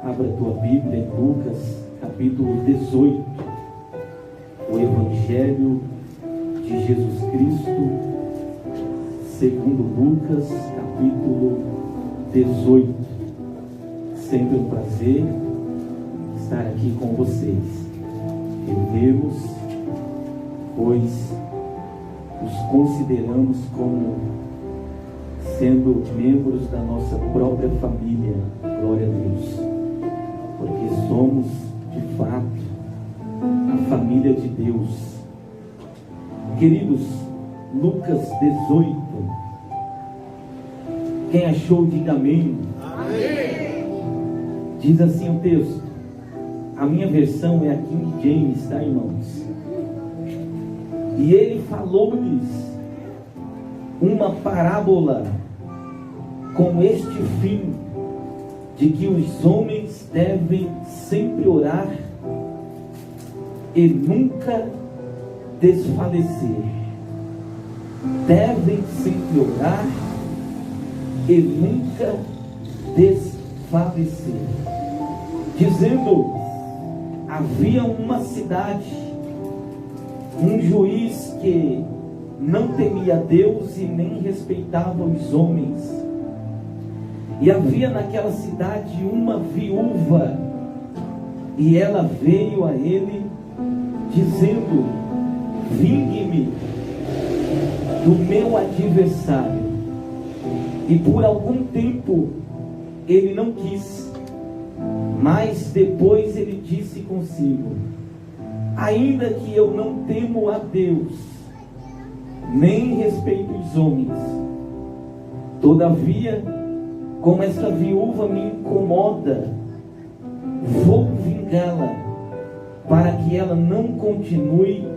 Abra a tua Bíblia em Lucas, capítulo 18. O Evangelho de Jesus Cristo, segundo Lucas, capítulo 18. Sempre um prazer estar aqui com vocês. Reunimos, pois os consideramos como sendo membros da nossa própria família. Glória a Deus. Porque somos, de fato, a família de Deus. Queridos, Lucas 18. Quem achou, diga amém. Amém. Diz assim o texto. A minha versão é a King James, tá, irmãos? E ele falou-lhes uma parábola com este fim, de que os homens devem sempre orar e nunca desfalecer. Devem sempre orar e nunca desfalecer. Dizendo, havia uma cidade, um juiz que não temia Deus e nem respeitava os homens. E havia naquela cidade uma viúva, e ela veio a ele dizendo, vingue-me do meu adversário. E por algum tempo ele não quis, mas depois ele disse consigo, ainda que eu não temo a Deus, nem respeito os homens, todavia, como esta viúva me incomoda, vou vingá-la, para que ela não continue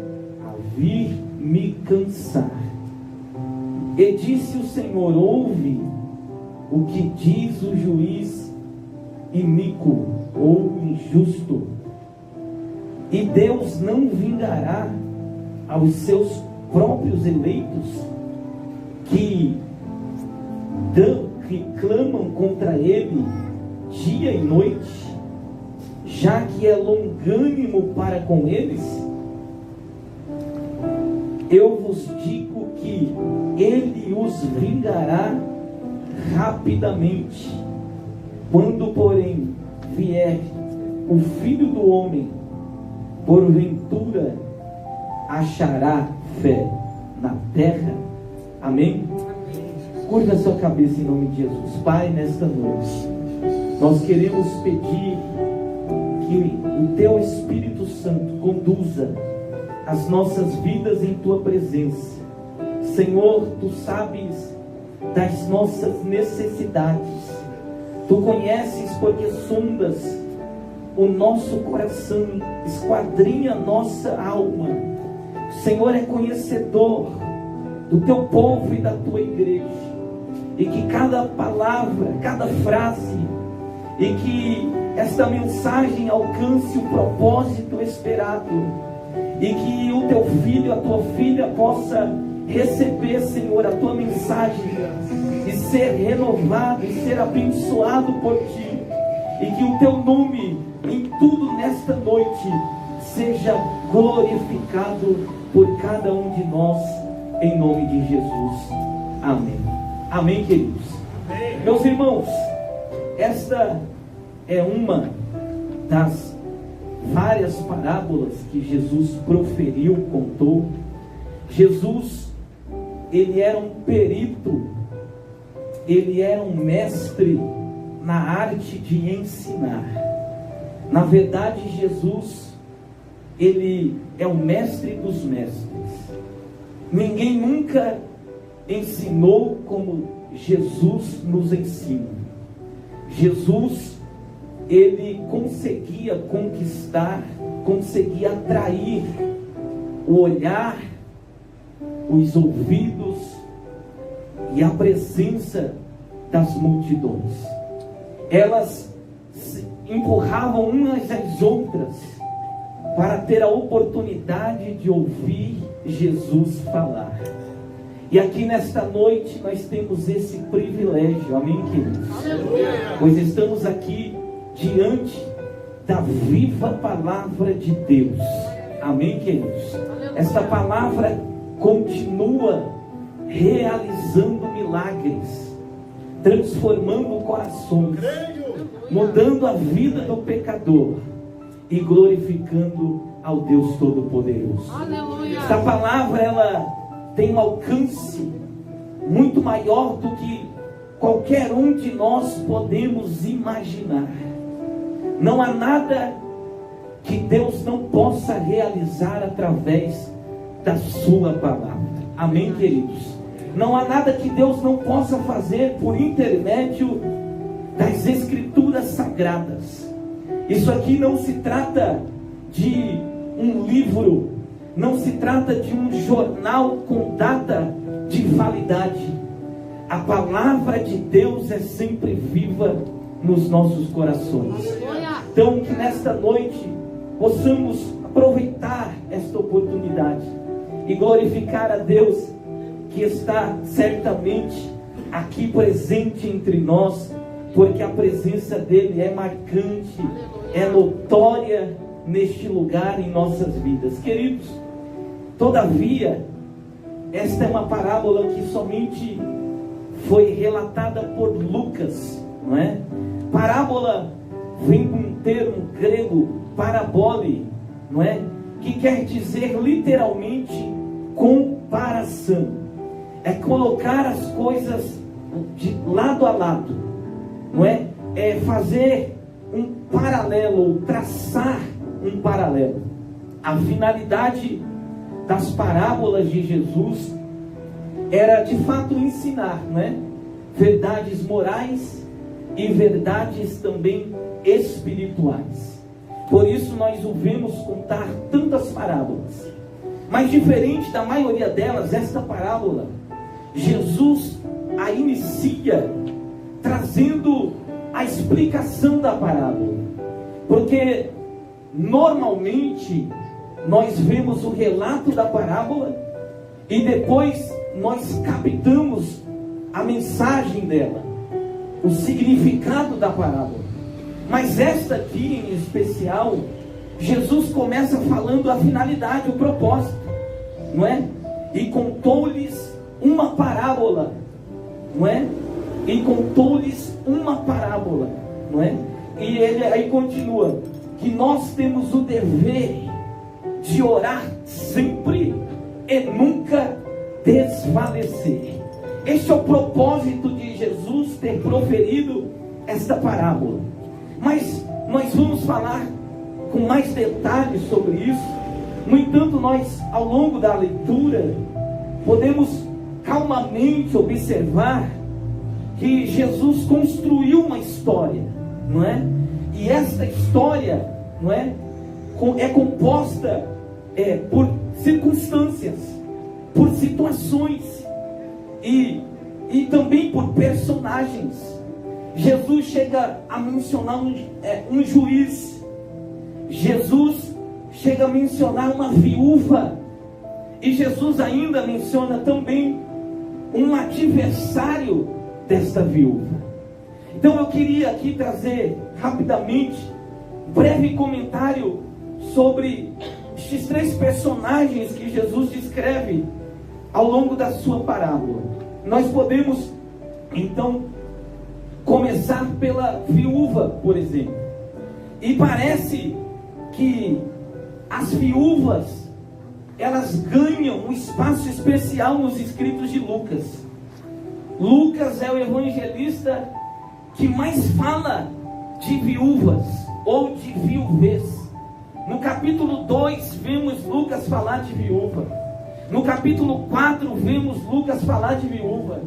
a vir me cansar. E disse o Senhor, ouve o que diz o juiz iníquo ou injusto. E Deus não vingará aos seus próprios eleitos, que clamam contra ele dia e noite, já que é longânimo para com eles? Eu vos digo que ele os vingará rapidamente. Quando, porém, vier o Filho do Homem, porventura achará fé na terra? Amém? Curva a sua cabeça em nome de Jesus. Pai, nesta noite, nós queremos pedir que o Teu Espírito Santo conduza as nossas vidas em Tua presença. Senhor, Tu sabes das nossas necessidades. Tu conheces porque sondas o nosso coração, esquadrinha a nossa alma. O Senhor é conhecedor do Teu povo e da Tua igreja. E que cada palavra, cada frase, e que esta mensagem alcance o propósito esperado, e que o Teu filho, a Tua filha possa receber, Senhor, a Tua mensagem e ser renovado e ser abençoado por Ti, e que o Teu nome em tudo nesta noite seja glorificado por cada um de nós, em nome de Jesus. Amém. Amém, queridos? Amém. Meus irmãos, esta é uma das várias parábolas que Jesus proferiu, contou. Jesus, ele era um perito, ele era um mestre na arte de ensinar. Na verdade, Jesus, ele é o mestre dos mestres. Ninguém nunca ensinou como Jesus nos ensina. Jesus, ele conseguia conquistar, conseguia atrair o olhar, os ouvidos e a presença das multidões. Elas se empurravam umas às outras para ter a oportunidade de ouvir Jesus falar. E aqui nesta noite nós temos esse privilégio, amém, queridos? Pois estamos aqui diante da viva palavra de Deus. Amém, queridos? Esta palavra continua realizando milagres, transformando corações, mudando a vida do pecador e glorificando ao Deus Todo-Poderoso. Esta palavra, ela tem um alcance muito maior do que qualquer um de nós podemos imaginar. Não há nada que Deus não possa realizar através da sua palavra. Amém, queridos? Não há nada que Deus não possa fazer por intermédio das Escrituras Sagradas. Isso aqui não se trata de um livro, não se trata de um jornal com data de validade. A palavra de Deus é sempre viva nos nossos corações. Então, que nesta noite possamos aproveitar esta oportunidade e glorificar a Deus, que está certamente aqui presente entre nós, porque a presença dele é marcante, é notória neste lugar em nossas vidas. Queridos, todavia, esta é uma parábola que somente foi relatada por Lucas, não é? Parábola vem de um termo grego, parabole, não é? Que quer dizer literalmente comparação. É colocar as coisas de lado a lado, não é? É fazer um paralelo, ou traçar um paralelo. A finalidade das parábolas de Jesus era de fato ensinar, não é? Verdades morais e verdades também espirituais. Por isso nós ouvimos contar tantas parábolas. Mas diferente da maioria delas, esta parábola, Jesus a inicia trazendo a explicação da parábola. Porque normalmente nós vemos o relato da parábola e depois nós captamos a mensagem dela, o significado da parábola. Mas esta aqui em especial, Jesus começa falando a finalidade, o propósito, não é? E contou-lhes uma parábola, não é? E contou-lhes uma parábola, não é? E ele aí continua, que nós temos o dever de orar sempre e nunca desfalecer. Este é o propósito de Jesus ter proferido esta parábola. Mas nós vamos falar com mais detalhes sobre isso. No entanto, nós, ao longo da leitura, podemos calmamente observar que Jesus construiu uma história, não é? E esta história, não é? É composta por circunstâncias, por situações e também por personagens. Jesus chega a mencionar um juiz. Jesus chega a mencionar uma viúva. E Jesus ainda menciona também um adversário desta viúva. Então eu queria aqui trazer rapidamente um breve comentário sobre estes três personagens que Jesus descreve ao longo da sua parábola. Nós podemos então começar pela viúva, por exemplo. E parece que as viúvas, elas ganham um espaço especial nos escritos de Lucas. Lucas é o evangelista que mais fala de viúvas ou de viuvez. No capítulo 2 vemos Lucas falar de viúva. No capítulo 4 vemos Lucas falar de viúva.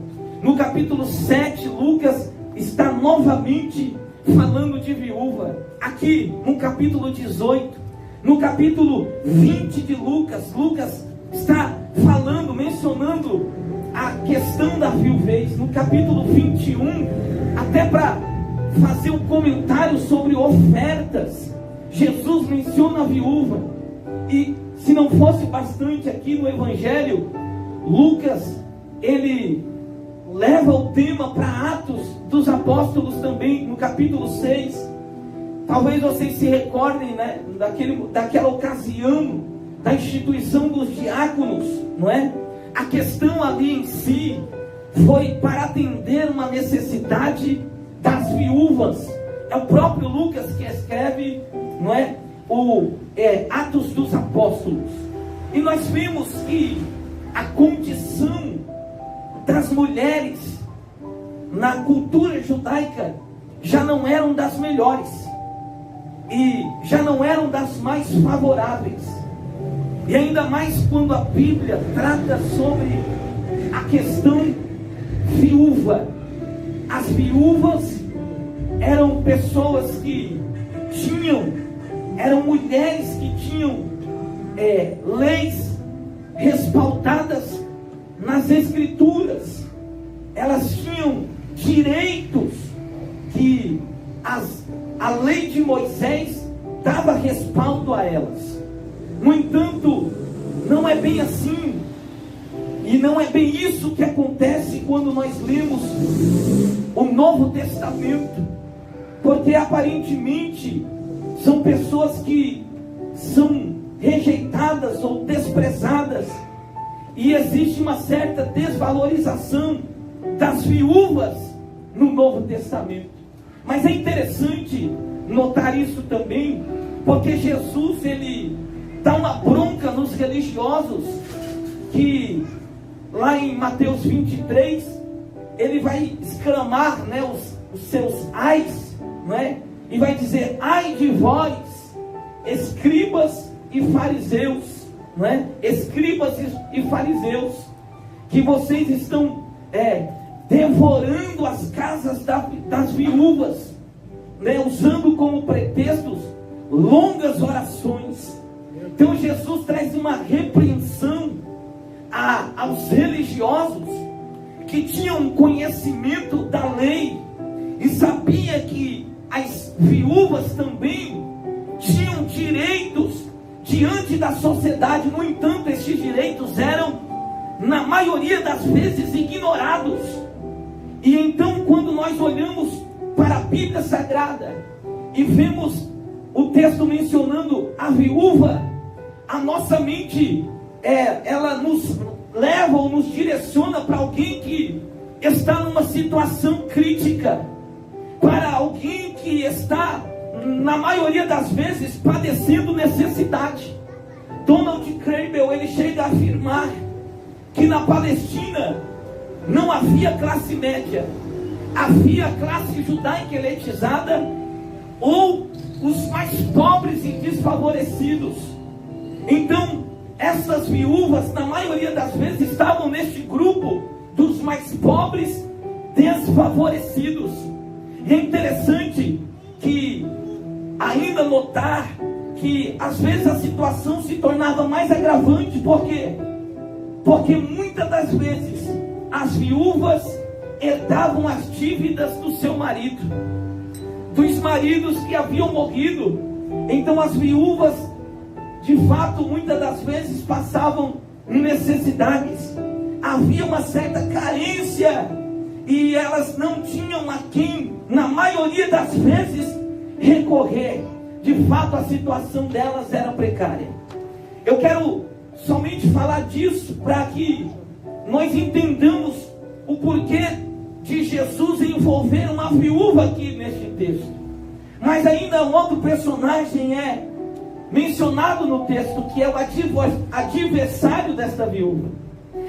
No capítulo 7 Lucas está novamente falando de viúva. Aqui no capítulo 18, no capítulo 20 de Lucas, Lucas está falando, mencionando a questão da viuvez. No capítulo 21, até para fazer um comentário sobre ofertas, Jesus menciona a viúva. E se não fosse bastante aqui no Evangelho, Lucas, ele leva o tema para Atos dos Apóstolos também, no capítulo 6. Talvez vocês se recordem, né, daquela ocasião da instituição dos diáconos, não é? A questão ali em si foi para atender uma necessidade das viúvas. É o próprio Lucas que escreve, não é? Atos dos Apóstolos. E nós vimos que a condição das mulheres na cultura judaica já não eram das melhores e já não eram das mais favoráveis. E ainda mais quando a Bíblia trata sobre a questão viúva. As viúvas eram pessoas que eram mulheres que tinham leis respaldadas nas Escrituras. Elas tinham direitos que a lei de Moisés dava respaldo a elas. No entanto, não é bem assim, e não é bem isso que acontece quando nós lemos o Novo Testamento, porque aparentemente são pessoas que são rejeitadas ou desprezadas, e existe uma certa desvalorização das viúvas no Novo Testamento. Mas é interessante notar isso também, porque Jesus, ele dá uma bronca nos religiosos, que lá em Mateus 23, ele vai exclamar, né, os seus ais, não é? E vai dizer: ai de vós, escribas e fariseus, não é? Escribas e fariseus, que vocês estão devorando as casas das viúvas, né, usando como pretextos longas orações. Então Jesus traz uma repreensão aos religiosos que tinham conhecimento da lei e sabia que as viúvas também tinham direitos diante da sociedade. No entanto, esses direitos eram, na maioria das vezes, ignorados. E então, quando nós olhamos para a Bíblia Sagrada e vemos o texto mencionando a viúva, a nossa mente, ela nos leva ou nos direciona para alguém que está numa situação crítica, para alguém que está, na maioria das vezes, padecendo necessidade. Donald Campbell, ele chega a afirmar que na Palestina não havia classe média, havia classe judaica elitizada ou os mais pobres e desfavorecidos. Então, essas viúvas, na maioria das vezes, estavam neste grupo dos mais pobres, desfavorecidos. E é interessante que ainda notar que às vezes a situação se tornava mais agravante. Por quê? Porque muitas das vezes as viúvas herdavam as dívidas do seu marido, dos maridos que haviam morrido. Então as viúvas, de fato, muitas das vezes passavam necessidades. Havia uma certa carência e elas não tinham a quem, na maioria das vezes, recorrer. De fato, a situação delas era precária. Eu quero somente falar disso para que nós entendamos o porquê de Jesus envolver uma viúva aqui neste texto. Mas ainda um outro personagem é mencionado no texto, que é o adversário desta viúva.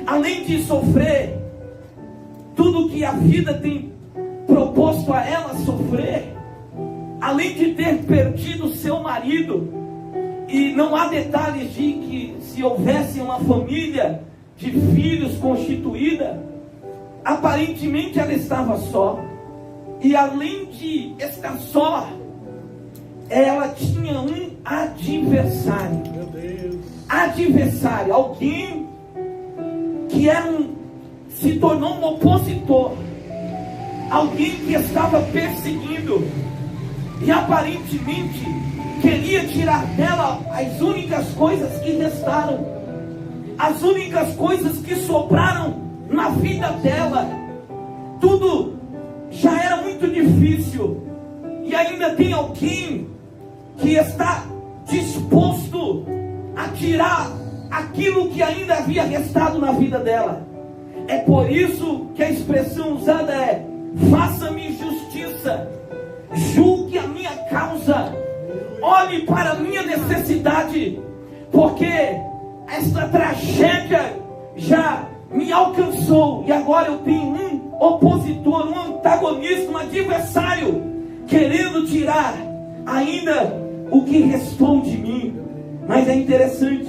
Além de sofrer tudo que a vida tem proposto a ela sofrer, além de ter perdido seu marido, e não há detalhes de que se houvesse uma família de filhos constituída, aparentemente ela estava só. E além de estar só, ela tinha um adversário. Meu Deus. Adversário, alguém que se tornou um opositor, alguém que estava perseguindo e aparentemente queria tirar dela as únicas coisas que restaram, as únicas coisas que sobraram na vida dela. Tudo já era muito difícil e ainda tem alguém que está disposto a tirar aquilo que ainda havia restado na vida dela. É por isso que a expressão usada é: faça-me justiça, julgue a minha causa, olhe para a minha necessidade, porque esta tragédia já me alcançou e agora eu tenho um opositor, um antagonista, um adversário querendo tirar ainda o que restou de mim. Mas é interessante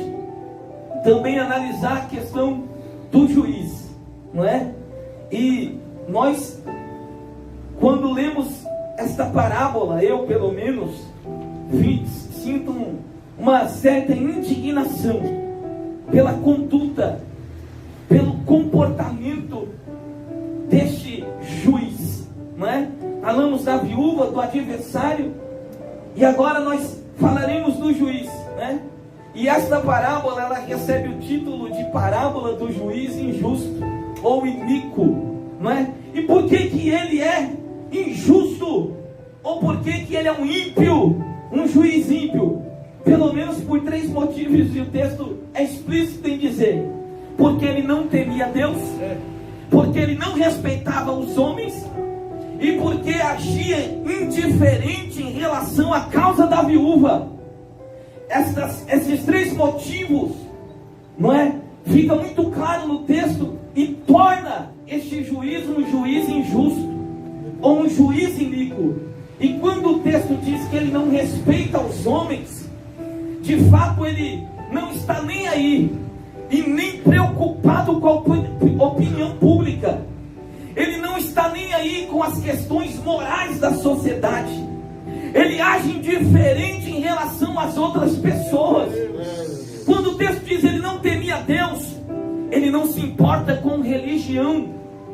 também analisar a questão do juiz, não é? E nós, quando lemos esta parábola, eu pelo menos sinto uma certa indignação pela conduta, pelo comportamento deste juiz, não é? Falamos da viúva, do adversário, e agora nós falaremos do juiz, né? E esta parábola, ela recebe o título de parábola do juiz injusto ou iníquo, não é? E por que ele é injusto? Ou por que ele é um ímpio, um juiz ímpio? Pelo menos por 3 motivos, e o texto é explícito em dizer: porque ele não temia Deus, porque ele não respeitava os homens, e porque agia indiferente em relação à causa da viúva. Esses 3 motivos, não é? Fica muito claro no texto e torna este juiz um juiz injusto ou um juiz iníquo. E quando o texto diz que ele não respeita os homens, de fato ele não está nem aí e nem preocupado com a opinião pública. Ele não está nem aí com as questões morais da sociedade. Ele age indiferente em relação às outras pessoas. Quando o texto diz ele não temia Deus, ele não se importa com religião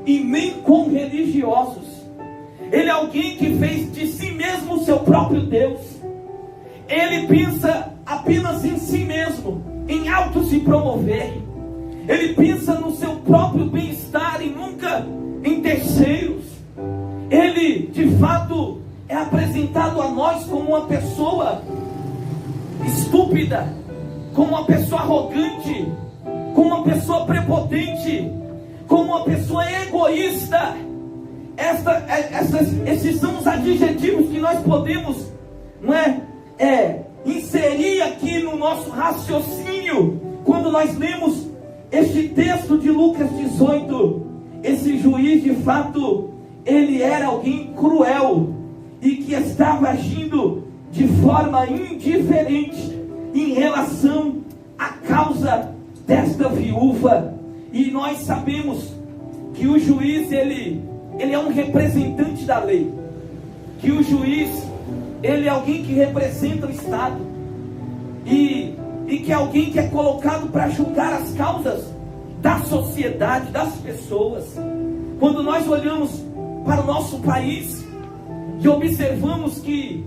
e nem com religiosos. Ele é alguém que fez de si mesmo o seu próprio Deus. Ele pensa apenas em si mesmo, em auto se promover. Ele pensa no seu próprio bem-estar e nunca em terceiros. Ele, de fato, é apresentado a nós como uma pessoa estúpida, como uma pessoa arrogante, como uma pessoa prepotente, como uma pessoa egoísta. Esses são os adjetivos que nós podemos, não inserir aqui no nosso raciocínio quando nós lemos este texto de Lucas 18. Esse juiz, de fato, ele era alguém cruel e que estava agindo de forma indiferente em relação à causa desta viúva. E nós sabemos que o juiz, ele é um representante da lei, que o juiz, ele é alguém que representa o Estado, e que é alguém que é colocado para julgar as causas da sociedade, das pessoas. Quando nós olhamos para o nosso país e observamos que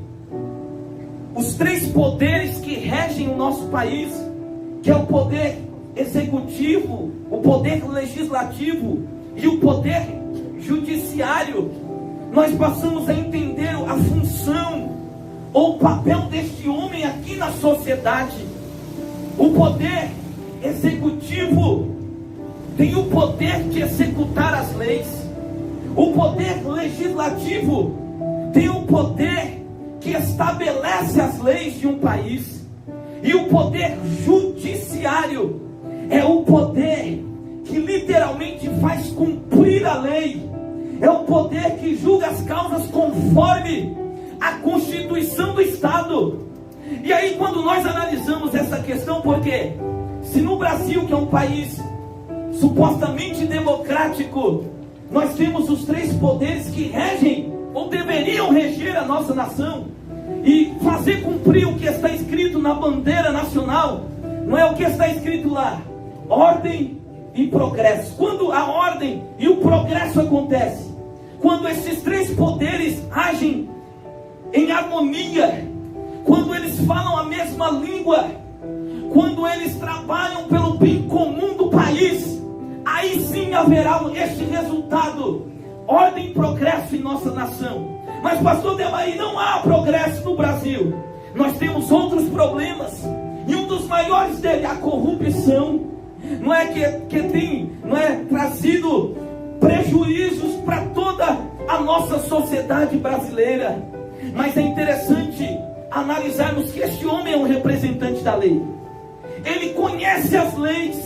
os 3 poderes que regem o nosso país, que é o poder executivo, o poder legislativo e o poder judiciário, nós passamos a entender a função ou o papel deste homem aqui na sociedade. O poder executivo tem o poder de executar as leis. O poder legislativo tem o poder que estabelece as leis de um país. E o poder judiciário é o poder que literalmente faz cumprir a lei. É o poder que julga as causas conforme a Constituição do Estado. E aí, quando nós analisamos essa questão, porque se no Brasil, que é um país supostamente democrático, nós temos os 3 poderes que regem ou deveriam reger a nossa nação e fazer cumprir o que está escrito na bandeira nacional, não é o que está escrito lá: ordem e progresso. Quando a ordem e o progresso acontece, quando esses 3 poderes agem em harmonia, quando eles falam a mesma língua, quando eles trabalham pelo bem comum do país, aí sim haverá este resultado: ordem e progresso em nossa nação. Mas pastor Demaí, não há progresso no Brasil. Nós temos outros problemas. E um dos maiores dele, a corrupção. Não é que tem, não é, trazido prejuízos para toda a nossa sociedade brasileira. Mas é interessante analisarmos que este homem é um representante da lei. Ele conhece as leis.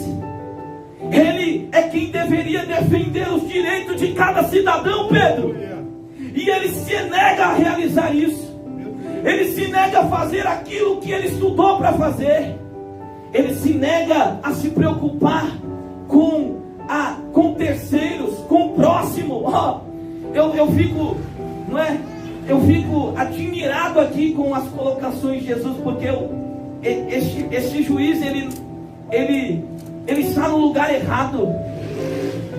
Ele é quem deveria defender os direitos de cada cidadão, Pedro. E ele se nega a realizar isso. Ele se nega a fazer aquilo que ele estudou para fazer. Ele se nega a se preocupar com terceiros, com o próximo. Eu fico, não é? Eu fico admirado aqui com as colocações de Jesus, porque este juiz ele está no lugar errado.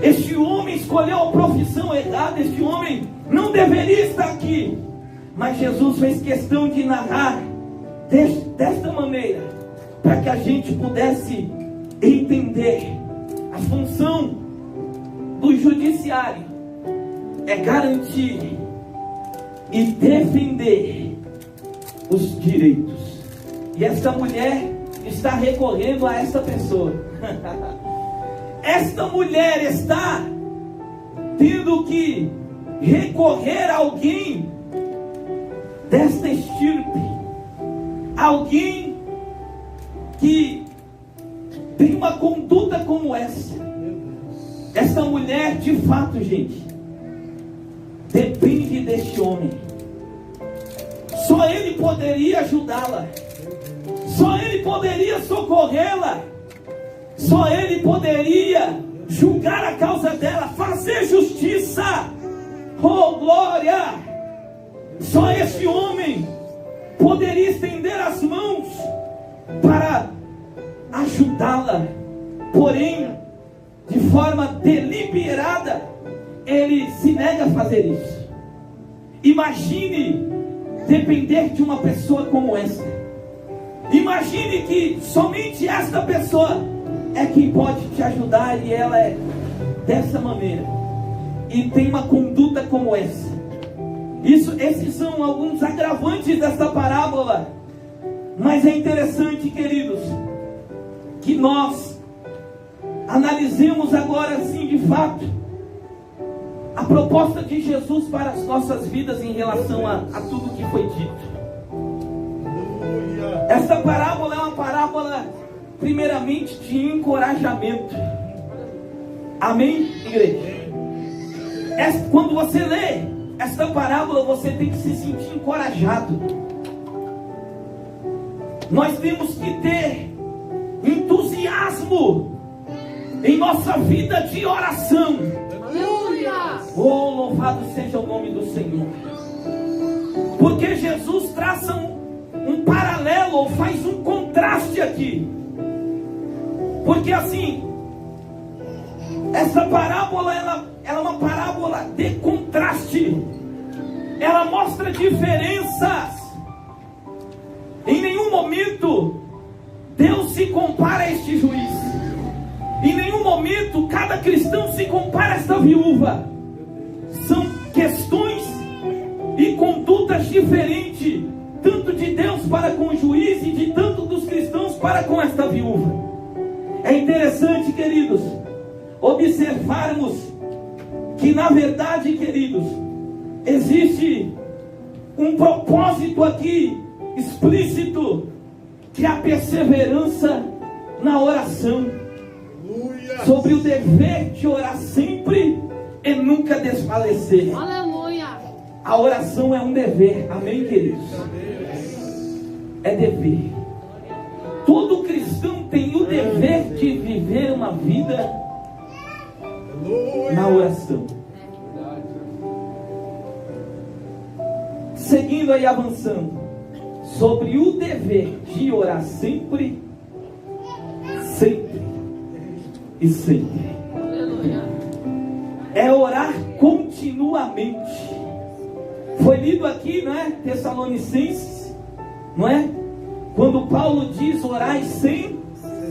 Este homem escolheu a profissão errada. Este homem não deveria estar aqui. Mas Jesus fez questão de narrar desta maneira, para que a gente pudesse entender. A função do judiciário é garantir e defender os direitos. E esta mulher está recorrendo a esta pessoa. Esta mulher está tendo que recorrer a alguém desta estirpe, alguém que tem uma conduta como essa. Esta mulher, de fato, gente, depende deste homem. Só ele poderia ajudá-la. Só ele poderia socorrê-la. Só ele poderia julgar a causa dela, fazer justiça. Oh, glória! Só esse homem poderia estender as mãos para ajudá-la. Porém, de forma deliberada, ele se nega a fazer isso. Imagine depender de uma pessoa como essa. Imagine que somente esta pessoa é quem pode te ajudar, e ela é dessa maneira e tem uma conduta como essa. Esses são alguns agravantes desta parábola. Mas é interessante, queridos, que nós analisemos agora sim, de fato, a proposta de Jesus para as nossas vidas em relação a tudo que foi dito. Esta parábola é uma parábola, primeiramente, de encorajamento. Amém, igreja? Quando você lê esta parábola, você tem que se sentir encorajado. Nós temos que ter entusiasmo em nossa vida de oração. Aleluia! Oh, louvado seja o nome do Senhor. Porque Jesus traça um paralelo, ou faz um contraste aqui. Porque assim, essa parábola, ela é uma parábola de contraste. Ela mostra diferenças. Em nenhum momento Deus se compara a este juiz. Em nenhum momento cada cristão se compara a esta viúva. São questões e condutas diferentes, tanto de Deus para com o juiz e de tanto dos cristãos para com esta viúva. É interessante, queridos, observarmos que na verdade, queridos, existe um propósito aqui explícito, que é a perseverança na oração. Sobre o dever de orar sempre e nunca desfalecer. Aleluia. A oração é um dever, amém, queridos? É dever. Todo cristão tem o dever de viver uma vida na oração. Seguindo aí, avançando, sobre o dever de orar sempre, sempre e sempre. É orar continuamente. Foi lido aqui, não é? Tessalonicenses, não é? Quando Paulo diz orai sem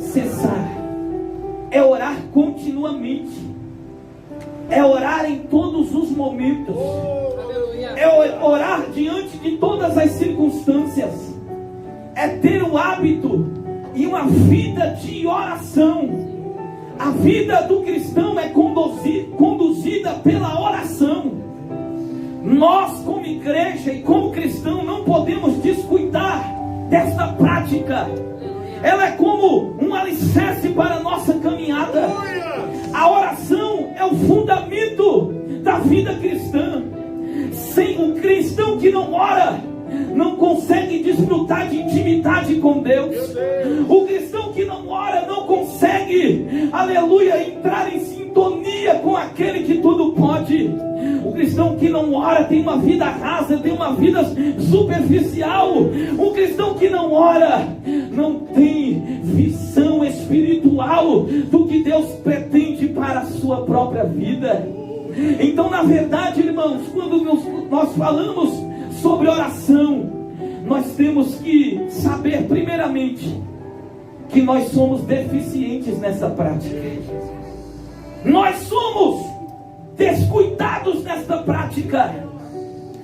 cessar. É orar continuamente. É orar em todos os momentos. É é orar diante de todas as circunstâncias, é ter o hábito e uma vida de oração. A vida do cristão é conduzida pela oração. Nós, como igreja e como cristão, não podemos descuidar desta prática. Ela é como um alicerce para a nossa caminhada. A oração é o fundamento da vida cristã. Sem um cristão que não ora, não consegue desfrutar de intimidade com Deus. O cristão que não ora não consegue, aleluia, entrar em sintonia com aquele que tudo pode. O cristão que não ora tem uma vida rasa, tem uma vida superficial. O cristão que não ora não tem visão espiritual do que Deus pretende para a sua própria vida. Então, na verdade, irmãos, quando nós falamos sobre oração, nós temos que saber primeiramente que nós somos deficientes nessa prática. Nós somos descuidados nesta prática.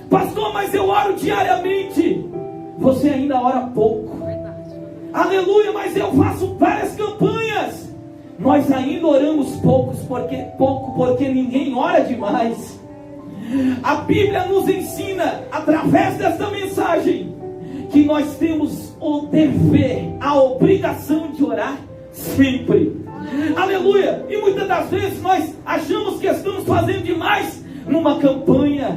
Pastor, mas eu oro diariamente. Você ainda ora pouco. Aleluia, mas eu faço várias campanhas. Nós ainda oramos pouco porque ninguém ora demais. A Bíblia nos ensina, através desta mensagem, que nós temos o dever, a obrigação de orar sempre. Aleluia! E muitas das vezes nós achamos que estamos fazendo demais numa campanha,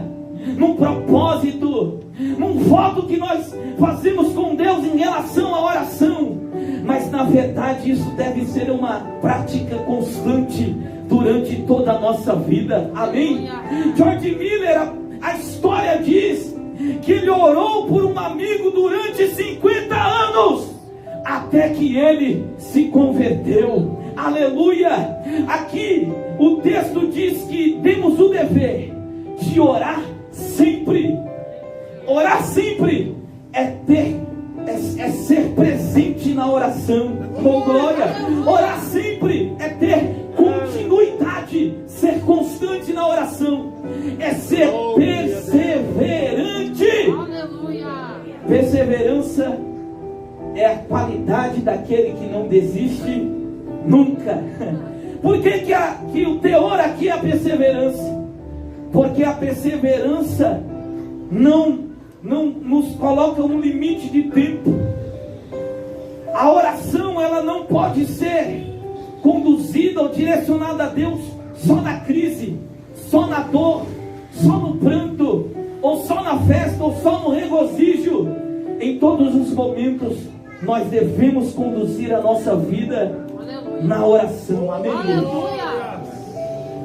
num propósito, num voto que nós fazemos com Deus em relação à oração. Mas na verdade isso deve ser uma prática constante durante toda a nossa vida. Amém? George Miller, a história diz que ele orou por um amigo durante 50 anos, até que ele se converteu. Aleluia! Aqui o texto diz que temos o dever de orar sempre. Orar sempre é ser presente na oração. Oh, glória! Orar sempre é ter continuidade, ser constante na oração, é ser perseverante. Perseverança é a qualidade daquele que não desiste nunca. Por que o teor aqui é a perseverança? Porque a perseverança não nos coloca um limite de tempo. A oração, ela não pode ser conduzida ou direcionada a Deus só na crise, só na dor, só no pranto, ou só na festa, ou só no regozijo. Em todos os momentos nós devemos conduzir a nossa vida na oração. Amém?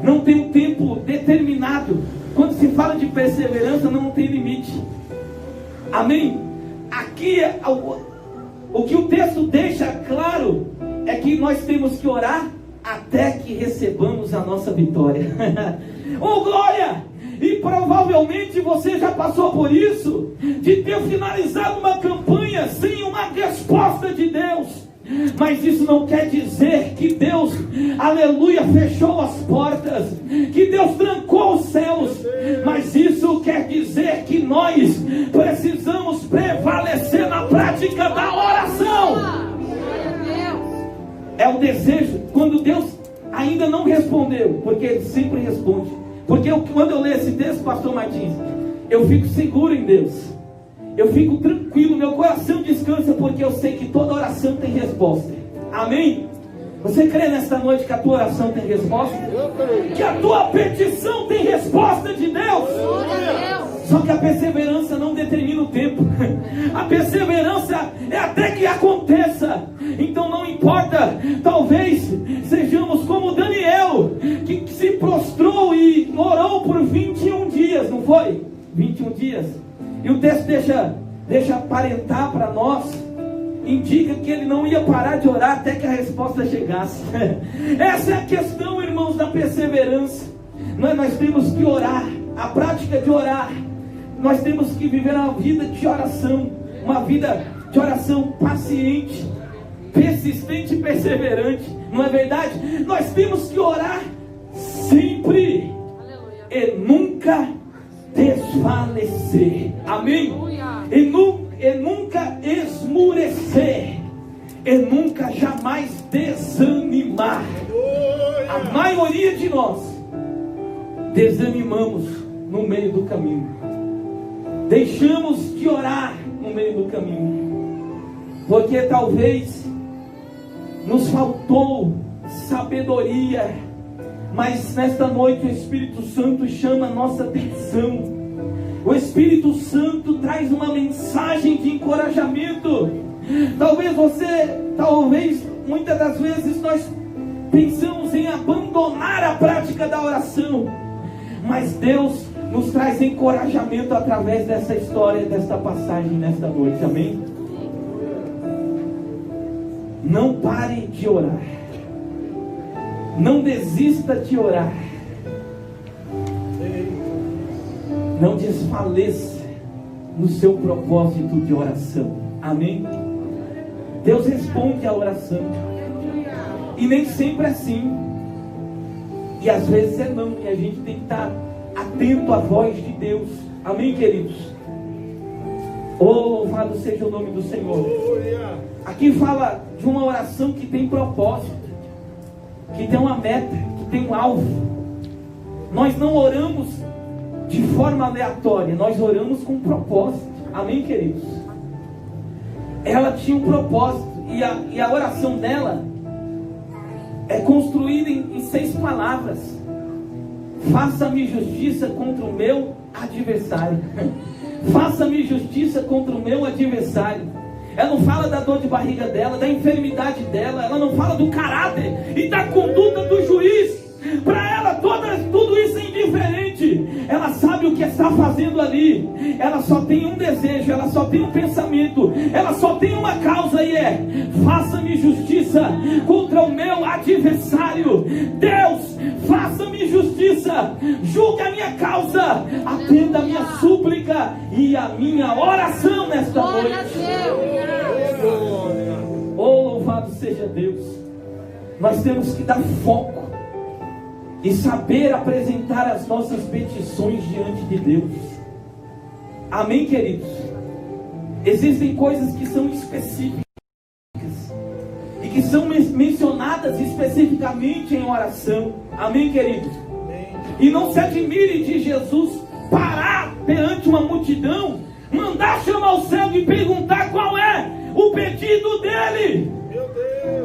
Não tem um tempo determinado. Quando se fala de perseverança, não tem limite. Amém? Aqui o que o texto deixa claro é que nós temos que orar até que recebamos a nossa vitória. Oh, glória! E provavelmente você já passou por isso, de ter finalizado uma campanha sem uma resposta de Deus. Mas isso não quer dizer que Deus, aleluia, fechou as portas, que Deus trancou os céus. Mas isso quer dizer que nós precisamos prevalecer na prática da oração. É o desejo, quando Deus ainda não respondeu, porque Ele sempre responde. Porque quando eu leio esse texto, pastor Martins, eu fico seguro em Deus. Eu fico tranquilo, meu coração descansa, porque eu sei que toda oração tem resposta. Amém? Você crê nesta noite que a tua oração tem resposta? Que a tua petição tem resposta de Deus? Só que a perseverança não determina o tempo. A perseverança é até que aconteça. Então não importa, talvez sejamos como Daniel, que se prostrou e orou por 21 dias, não foi? 21 dias. E o texto deixa aparentar para nós, indica que ele não ia parar de orar até que a resposta chegasse. Essa é a questão, irmãos, da perseverança. Nós temos que orar, a prática de orar. Nós temos que viver uma vida de oração, uma vida de oração paciente, persistente e perseverante. Não é verdade? Nós temos que orar sempre. Aleluia. E nunca desfalecer. Amém? E nunca esmurecer. E nunca jamais desanimar. A maioria de nós desanimamos no meio do caminho. Deixamos de orar no meio do caminho. Porque talvez nos faltou sabedoria. Mas nesta noite o Espírito Santo chama a nossa atenção. O Espírito Santo traz uma mensagem de encorajamento. Talvez muitas das vezes nós pensamos em abandonar a prática da oração. Mas Deus nos traz encorajamento através dessa história, desta passagem nesta noite. Amém? Não pare de orar. Não desista de orar. Não desfaleça no seu propósito de oração. Amém? Deus responde a oração. E nem sempre é assim. E às vezes é não. E a gente tem que estar atento à voz de Deus. Amém, queridos? Oh, louvado seja o nome do Senhor. Aqui fala de uma oração que tem propósito, que tem uma meta, que tem um alvo. Nós não oramos de forma aleatória, nós oramos com um propósito. Amém, queridos? Ela tinha um propósito, e a oração dela é construída em 6 palavras. Faça-me justiça contra o meu adversário. Faça-me justiça contra o meu adversário. Ela não fala da dor de barriga dela, da enfermidade dela. Ela não fala do caráter e da conduta do juiz. Para ela tudo isso é indiferente. Ela sabe o que está fazendo ali. Ela só tem um desejo, ela só tem um pensamento, ela só tem uma causa, e é: faça-me justiça contra o meu adversário. Deus, faça-me justiça, julgue a minha causa, atenda a minha súplica e a minha oração nesta noite. Oh, louvado seja Deus. Nós temos que dar foco e saber apresentar as nossas petições diante de Deus. Amém, queridos? Existem coisas que são específicas e que são mencionadas especificamente em oração. Amém, queridos? E não se admire de Jesus parar perante uma multidão, mandar chamar o céu e perguntar qual é o pedido dele.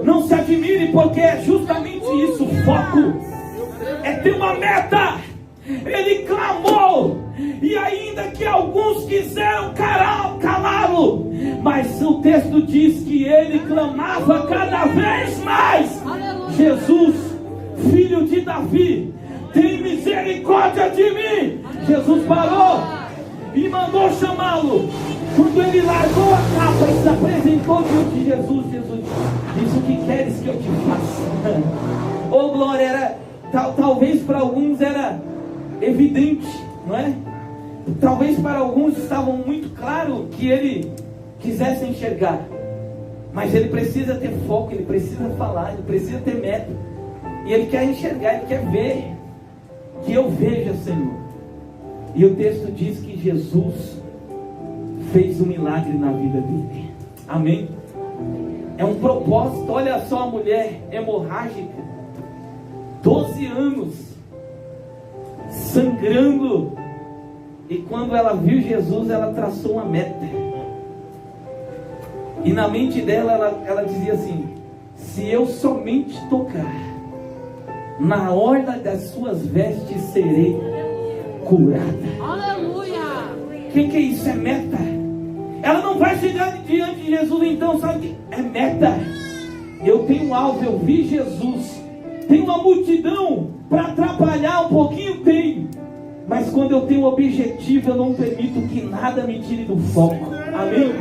Não se admire, porque é justamente isso, o foco é ter uma meta. Ele clamou, e ainda que alguns quiseram calá-lo, mas o texto diz que ele clamava cada vez mais: Jesus, filho de Davi, tem misericórdia de mim. Jesus parou e mandou chamá-lo. Quando ele largou a capa e se apresentou diante de Jesus, Jesus disse: o que queres que eu te faça? Oh, glória! Talvez para alguns era evidente, não é? Talvez para alguns estavam muito claro que ele quisesse enxergar, mas ele precisa ter foco, ele precisa falar, ele precisa ter meta, e ele quer enxergar, ele quer ver, que eu veja, Senhor. E o texto diz que Jesus fez um milagre na vida dele. Amém? É um propósito. Olha só a mulher hemorrágica, 12 anos sangrando, e quando ela viu Jesus, ela traçou uma meta, e na mente dela ela dizia assim: se eu somente tocar na orla das suas vestes, serei curada. Aleluia! O que é isso? É meta. Ela não vai chegar diante de Jesus, então, sabe que é meta. Eu tenho um alvo, eu vi Jesus. Tem uma multidão para atrapalhar um pouquinho? Tem. Mas quando eu tenho um objetivo, eu não permito que nada me tire do foco. Amém?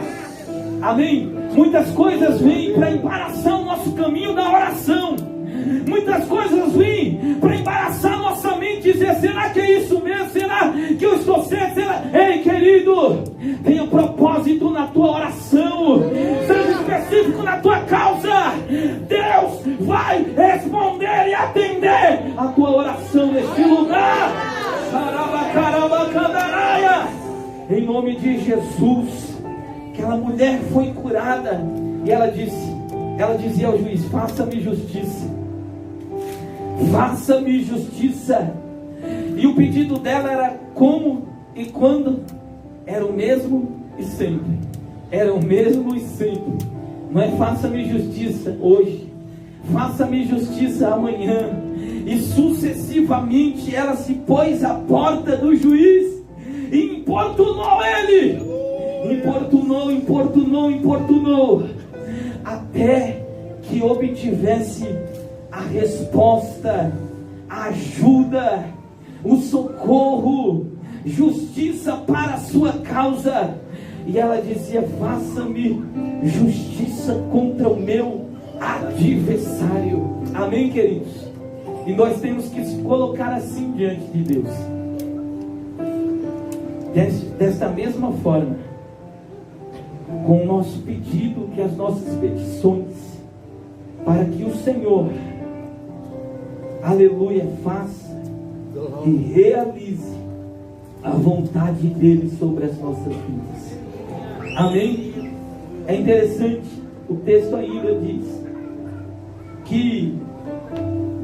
Amém? Muitas coisas vêm para embaraçar o nosso caminho da oração. Muitas coisas vêm para embaraçar nossa mente e dizer: será que é isso mesmo? Será que eu estou certo? Será? Ei, querido, tenha propósito na tua oração, seja específico na tua causa. Deus vai responder e atender a tua oração neste lugar. Saraba, caraba, candará. nome de Jesus. Aquela mulher foi curada. E ela dizia ao juiz: faça-me justiça. Faça-me justiça. E o pedido dela era como e quando? Era o mesmo e sempre. Era o mesmo e sempre. Não é faça-me justiça hoje, faça-me justiça amanhã. E sucessivamente ela se pôs à porta do juiz e importunou ele. Importunou, até que obtivesse a resposta, a ajuda, o socorro, justiça para a sua causa. E ela dizia: faça-me justiça contra o meu adversário. Amém, queridos? E nós temos que se colocar assim diante de Deus, desta mesma forma, com o nosso pedido, que as nossas petições, para que o Senhor, aleluia, faça e realize a vontade dele sobre as nossas vidas. Amém? É interessante, o texto ainda diz que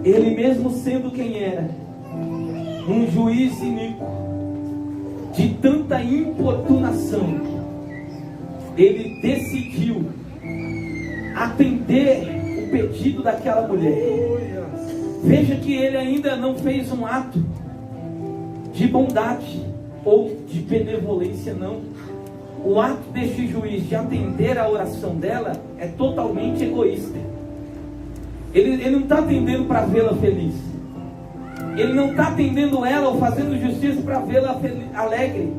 ele, mesmo sendo quem era, um juiz iníquo, de tanta importunação, ele decidiu atender o pedido daquela mulher. Veja que ele ainda não fez um ato de bondade ou de benevolência, não. O ato deste juiz de atender a oração dela é totalmente egoísta. Ele não está atendendo para vê-la feliz. Ele não está atendendo ela ou fazendo justiça para vê-la alegre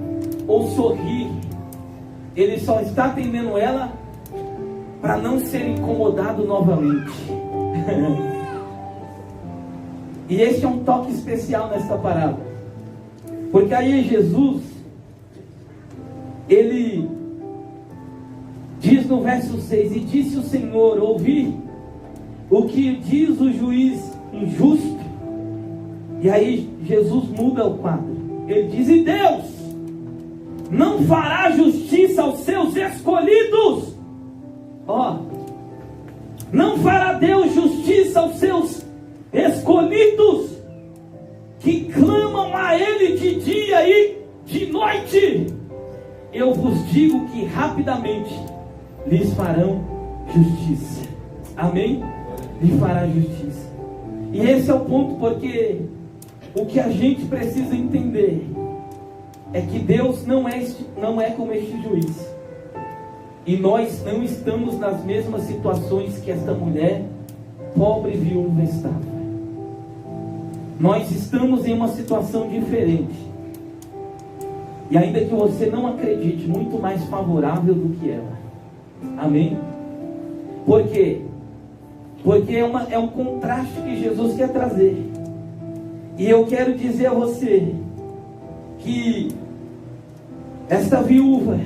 ou sorrir. Ele só está atendendo ela para não ser incomodado novamente. E este é um toque especial nesta parábola, porque aí Jesus, ele diz no verso 6: e disse o Senhor: ouvi o que diz o juiz injusto. E aí Jesus muda o quadro. Ele diz: e Deus não fará justiça aos seus escolhidos? Não fará Deus justiça aos seus escolhidos, que clamam a Ele de dia e de noite? Eu vos digo que rapidamente lhes farão justiça. Amém? Lhe fará justiça. E esse é o ponto, porque o que a gente precisa entender é que Deus não é como este juiz. E nós não estamos nas mesmas situações que esta mulher pobre e viúva estava. Nós estamos em uma situação diferente. E ainda que você não acredite, muito mais favorável do que ela. Amém? Por quê? Porque é um contraste que Jesus quer trazer. E eu quero dizer a você que esta viúva,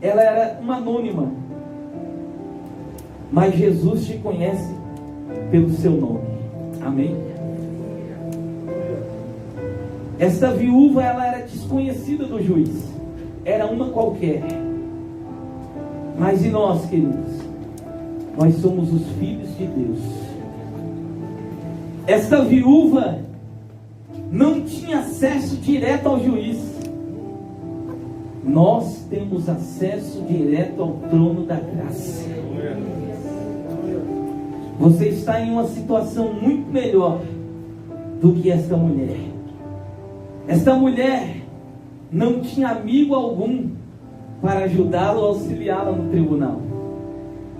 ela era uma anônima, mas Jesus te conhece pelo seu nome. Amém? Esta viúva, ela era desconhecida do juiz, era uma qualquer. Mas e nós, queridos? Nós somos os filhos de Deus. Esta viúva não tinha acesso direto ao juiz. Nós temos acesso direto ao trono da graça. Você está em uma situação muito melhor do que esta mulher. Esta mulher não tinha amigo algum para ajudá-la ou auxiliá-la no tribunal.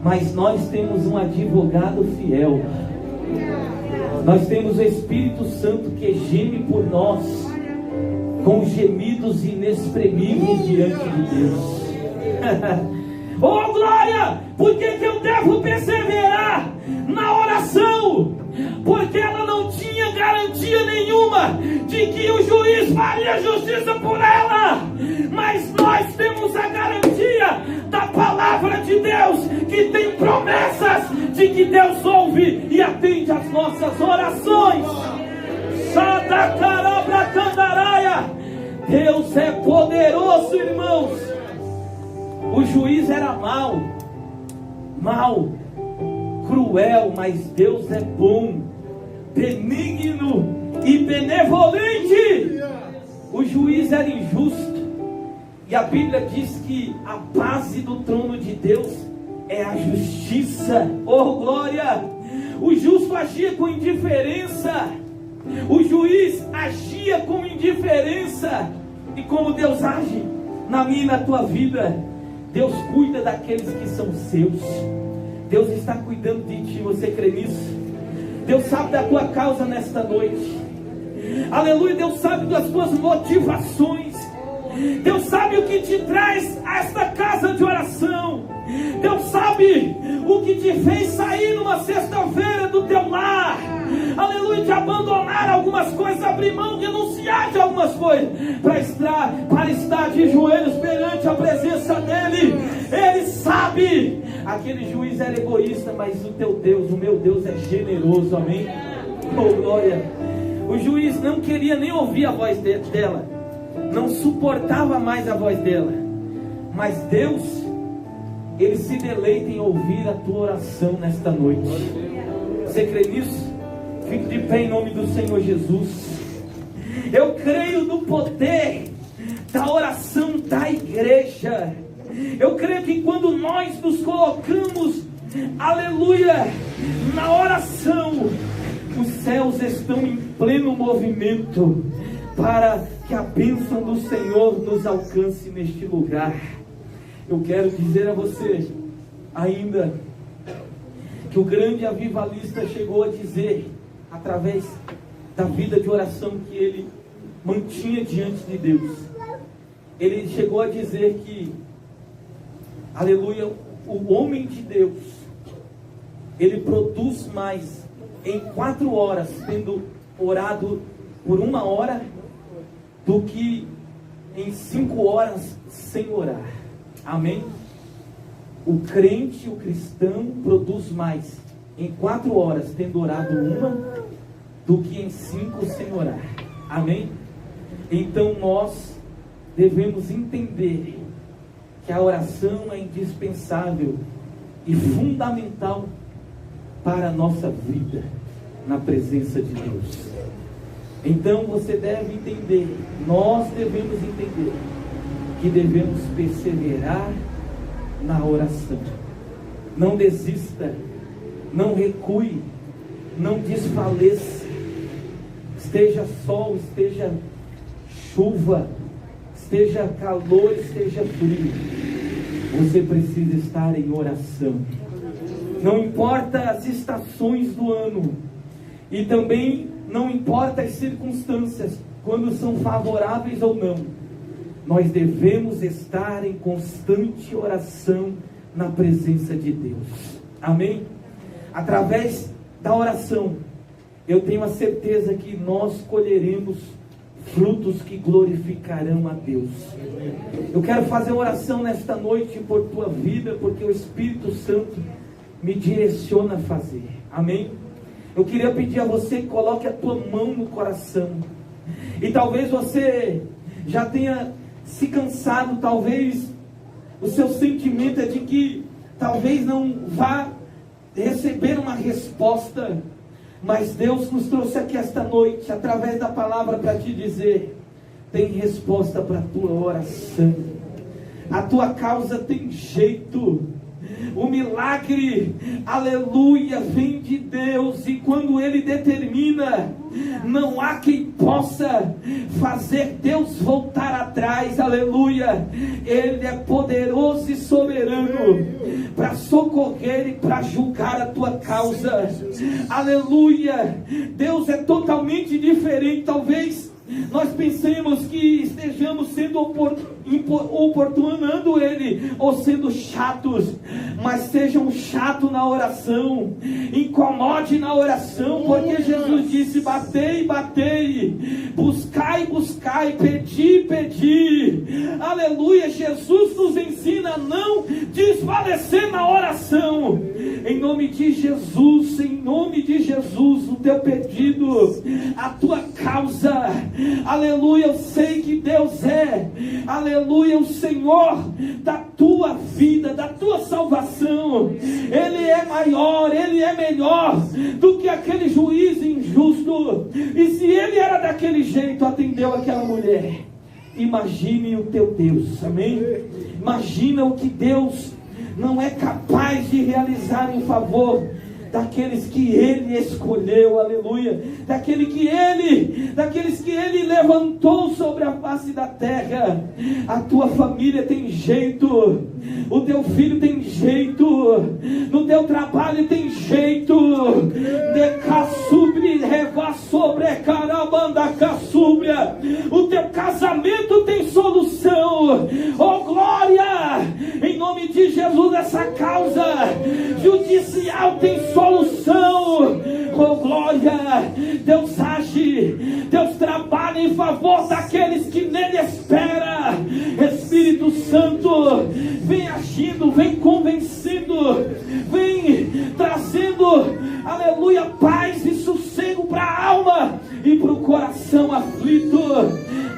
Mas nós temos um advogado fiel. Nós temos o Espírito Santo que geme por nós com gemidos inexprimíveis diante de Deus. Oh glória! Por que eu devo perseverar na oração? Porque ela não tinha garantia nenhuma de que o juiz faria justiça por ela. Mas nós temos a garantia da palavra de Deus, que tem promessas de que Deus ouve e atende às nossas orações. Deus é poderoso, irmãos. O juiz era mau, cruel, mas Deus é bom, benigno e benevolente. O juiz era injusto, e a Bíblia diz que a base do trono de Deus é a justiça. Oh glória! O justo agia com indiferença, o juiz agia com indiferença. E como Deus age na minha e na tua vida? Deus cuida daqueles que são seus. Deus está cuidando de ti, você crê nisso? Deus sabe da tua causa nesta noite. Aleluia, Deus sabe das tuas motivações. Deus sabe o que te traz a esta casa de oração. Deus sabe o que te fez sair numa sexta-feira do teu lar. Aleluia, de abandonar algumas coisas, abrir mão, renunciar de algumas coisas, para estar de joelhos perante a presença dEle. Ele sabe. Aquele juiz era egoísta, mas o teu Deus, o meu Deus, é generoso, amém? Oh glória! O juiz não queria nem ouvir a voz dela, não suportava mais a voz dela, mas Deus, Ele se deleita em ouvir a tua oração nesta noite. Você crê nisso? Fique de pé em nome do Senhor Jesus. Eu creio no poder da oração da igreja. Eu creio que quando nós nos colocamos, aleluia, na oração, os céus estão em pleno movimento para que a bênção do Senhor nos alcance neste lugar. Eu quero dizer a você ainda que o grande avivalista chegou a dizer, através da vida de oração que ele mantinha diante de Deus, ele chegou a dizer que, aleluia, o homem de Deus, ele produz mais em 4 horas, tendo orado por 1 hora, do que em 5 horas sem orar. Amém? O crente, o cristão, produz mais em 4 horas, tendo orado 1, do que em 5 sem orar. Amém? Então nós devemos entender que a oração é indispensável e fundamental para a nossa vida na presença de Deus. Então você deve entender, nós devemos entender que devemos perseverar na oração. Não desista, não recue, não desfaleça. Esteja sol, esteja chuva, esteja calor, esteja frio, você precisa estar em oração. Não importa as estações do ano, e também não importa as circunstâncias, quando são favoráveis ou não, nós devemos estar em constante oração na presença de Deus. Amém? Através da oração, eu tenho a certeza que nós colheremos frutos que glorificarão a Deus. Eu quero fazer oração nesta noite por tua vida, porque o Espírito Santo me direciona a fazer. Amém? Eu queria pedir a você que coloque a tua mão no coração. E talvez você já tenha se cansado, talvez o seu sentimento é de que talvez não vá receber uma resposta, mas Deus nos trouxe aqui esta noite, através da palavra, para te dizer: tem resposta para a tua oração, a tua causa tem jeito. O milagre, aleluia, vem de Deus, e quando Ele determina, não há quem possa fazer Deus voltar atrás. Aleluia, Ele é poderoso e soberano para socorrer e para julgar a tua causa. Aleluia, Deus é totalmente diferente. Talvez nós pensemos que estejamos sendo oportunando Ele, ou sendo chatos, mas sejam chatos na oração, incomode na oração, porque Jesus disse: batei, batei, buscai, buscai, pedi, pedi. Aleluia, Jesus nos ensina a não desfalecer na oração. Em nome de Jesus, em nome de Jesus, o teu pedido, a tua causa, aleluia, eu sei que Deus é, aleluia, o Senhor da tua vida, da tua salvação. Ele é maior, Ele é melhor do que aquele juiz injusto. E se Ele era daquele jeito, atendeu aquela mulher, imagine o teu Deus, amém? Imagina o que Deus não é capaz de realizar em favor daqueles que Ele escolheu, aleluia, daqueles que Ele levantou sobre a face da terra. A tua família tem jeito, o teu filho tem jeito, no teu trabalho tem jeito, o teu casamento tem solução, oh glória, em nome de Jesus. Essa causa judicial tem solução, oh glória. Deus age, Deus trabalha em favor daqueles que nele esperam. Espírito Santo, vem agindo, vem convencendo, vem trazendo, aleluia, paz e sossego para a alma e para o coração aflito.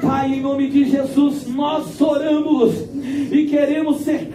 Pai, em nome de Jesus, nós oramos e queremos ser